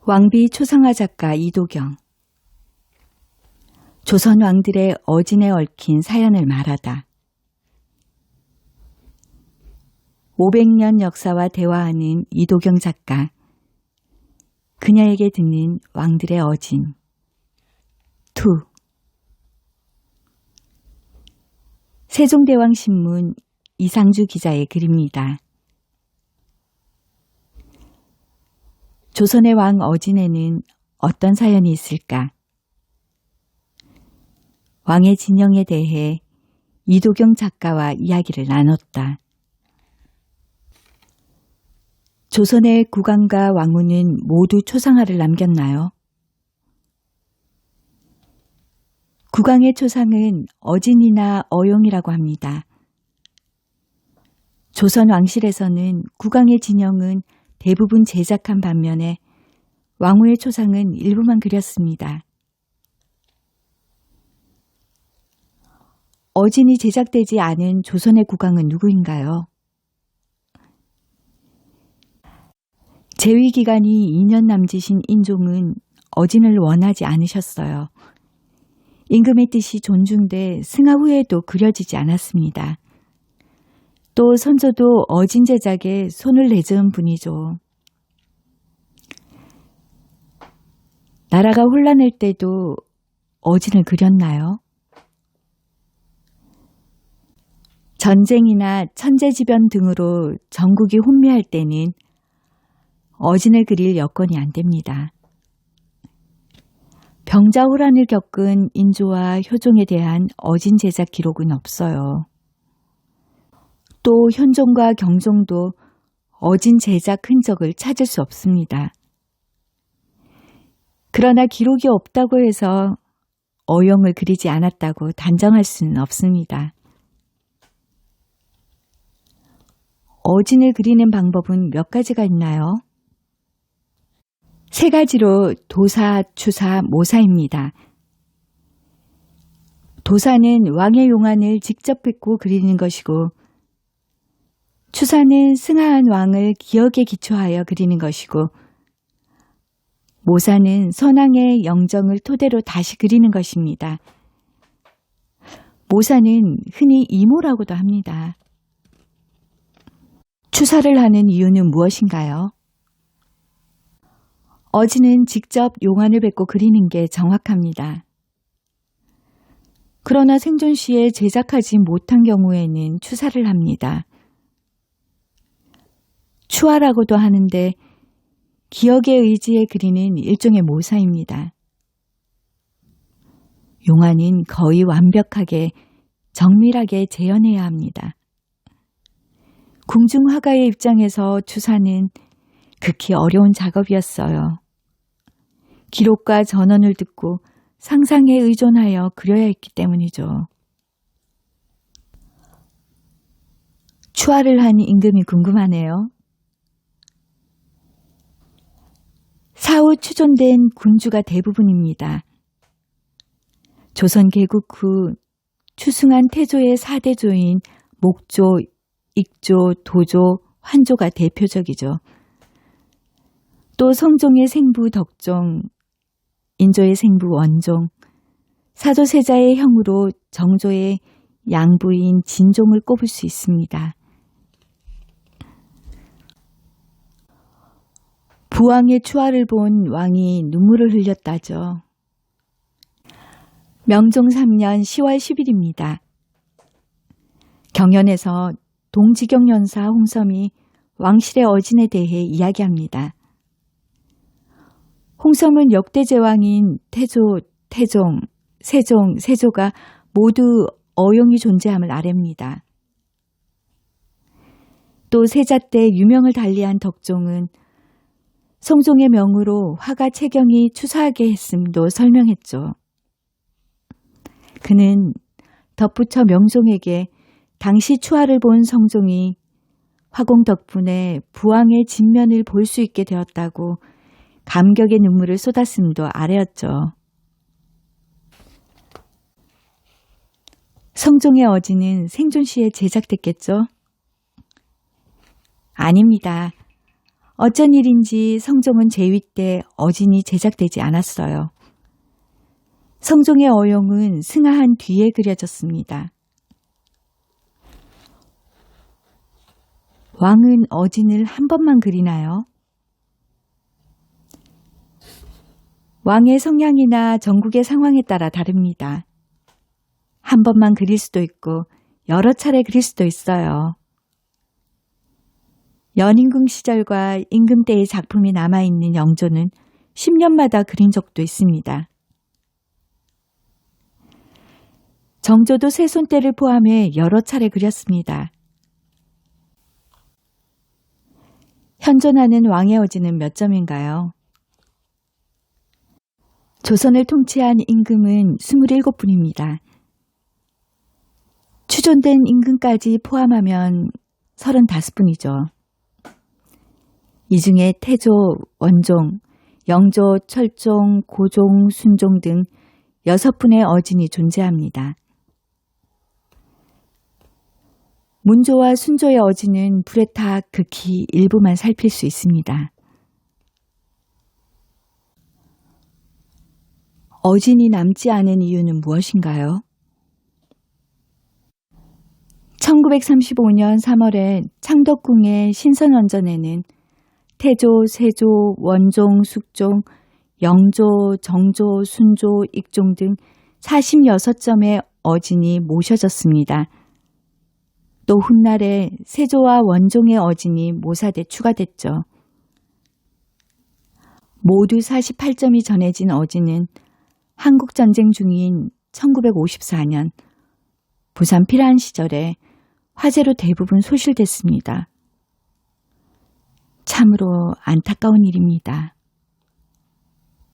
왕비 초상화 작가 이도경. 조선 왕들의 어진에 얽힌 사연을 말하다. 500년 역사와 대화하는 이도경 작가. 그녀에게 듣는 왕들의 어진. 2. 세종대왕신문 이상주 기자의 글입니다. 조선의 왕 어진에는 어떤 사연이 있을까? 왕의 진영에 대해 이도경 작가와 이야기를 나눴다. 조선의 국왕과 왕후는 모두 초상화를 남겼나요? 국왕의 초상은 어진이나 어용이라고 합니다. 조선 왕실에서는 국왕의 진영은 대부분 제작한 반면에 왕후의 초상은 일부만 그렸습니다. 어진이 제작되지 않은 조선의 국왕은 누구인가요? 재위 기간이 2년 남짓인 인종은 어진을 원하지 않으셨어요. 임금의 뜻이 존중돼 승하 후에도 그려지지 않았습니다. 또 선조도 어진 제작에 손을 내저은 분이죠. 나라가 혼란할 때도 어진을 그렸나요? 전쟁이나 천재지변 등으로 전국이 혼미할 때는 어진을 그릴 여건이 안 됩니다. 병자호란을 겪은 인조와 효종에 대한 어진 제작 기록은 없어요. 또 현종과 경종도 어진 제작 흔적을 찾을 수 없습니다. 그러나 기록이 없다고 해서 어용을 그리지 않았다고 단정할 수는 없습니다. 어진을 그리는 방법은 몇 가지가 있나요? 3가지로 도사, 추사, 모사입니다. 도사는 왕의 용안을 직접 뵙고 그리는 것이고, 추사는 승하한 왕을 기억에 기초하여 그리는 것이고, 모사는 선왕의 영정을 토대로 다시 그리는 것입니다. 모사는 흔히 이모라고도 합니다. 추사를 하는 이유는 무엇인가요? 어진은 직접 용안을 뵙고 그리는 게 정확합니다. 그러나 생존 시에 제작하지 못한 경우에는 추사를 합니다. 추화라고도 하는데 기억의 의지에 그리는 일종의 모사입니다. 용안은 거의 완벽하게 정밀하게 재현해야 합니다. 궁중 화가의 입장에서 추사는 극히 어려운 작업이었어요. 기록과 전언을 듣고 상상에 의존하여 그려야 했기 때문이죠. 추화를 한 임금이 궁금하네요. 사후 추존된 군주가 대부분입니다. 조선 개국 후 추승한 태조의 4대조인 목조, 익조, 도조, 환조가 대표적이죠. 또 성종의 생부 덕종, 인조의 생부 원종, 사조세자의 형으로 정조의 양부인 진종을 꼽을 수 있습니다. 부왕의 추화를 본 왕이 눈물을 흘렸다죠. 명종 3년 10월 10일입니다. 경연에서 동지경 연사 홍섬이 왕실의 어진에 대해 이야기합니다. 홍섬은 역대 제왕인 태조, 태종, 세종, 세조가 모두 어용이 존재함을 아뢰입니다. 또 세자 때 유명을 달리한 덕종은 성종의 명으로 화가 채경이 추사하게 했음도 설명했죠. 그는 덧붙여 명종에게 당시 추화를 본 성종이 화공 덕분에 부왕의 진면을 볼 수 있게 되었다고 감격의 눈물을 쏟았음도 아뢰었죠. 성종의 어진은 생존 시에 제작됐겠죠? 아닙니다. 어쩐 일인지 성종은 제위 때 어진이 제작되지 않았어요. 성종의 어용은 승하한 뒤에 그려졌습니다. 왕은 어진을 한 번만 그리나요? 왕의 성향이나 전국의 상황에 따라 다릅니다. 한 번만 그릴 수도 있고 여러 차례 그릴 수도 있어요. 연인궁 시절과 임금 때의 작품이 남아있는 영조는 10년마다 그린 적도 있습니다. 정조도 세손 때를 포함해 여러 차례 그렸습니다. 현존하는 왕의 어진은 몇 점인가요? 조선을 통치한 임금은 27분입니다. 추존된 임금까지 포함하면 35분이죠. 이 중에 태조, 원종, 영조, 철종, 고종, 순종 등 6분의 어진이 존재합니다. 문조와 순조의 어진은 불에 타 극히 일부만 살필 수 있습니다. 어진이 남지 않은 이유는 무엇인가요? 1935년 3월에 창덕궁의 신선원전에는 태조, 세조, 원종, 숙종, 영조, 정조, 순조, 익종 등 46점의 어진이 모셔졌습니다. 또 훗날에 세조와 원종의 어진이 모사돼 추가됐죠. 모두 48점이 전해진 어진은 한국전쟁 중인 1954년 부산 피란 시절에 화재로 대부분 소실됐습니다. 참으로 안타까운 일입니다.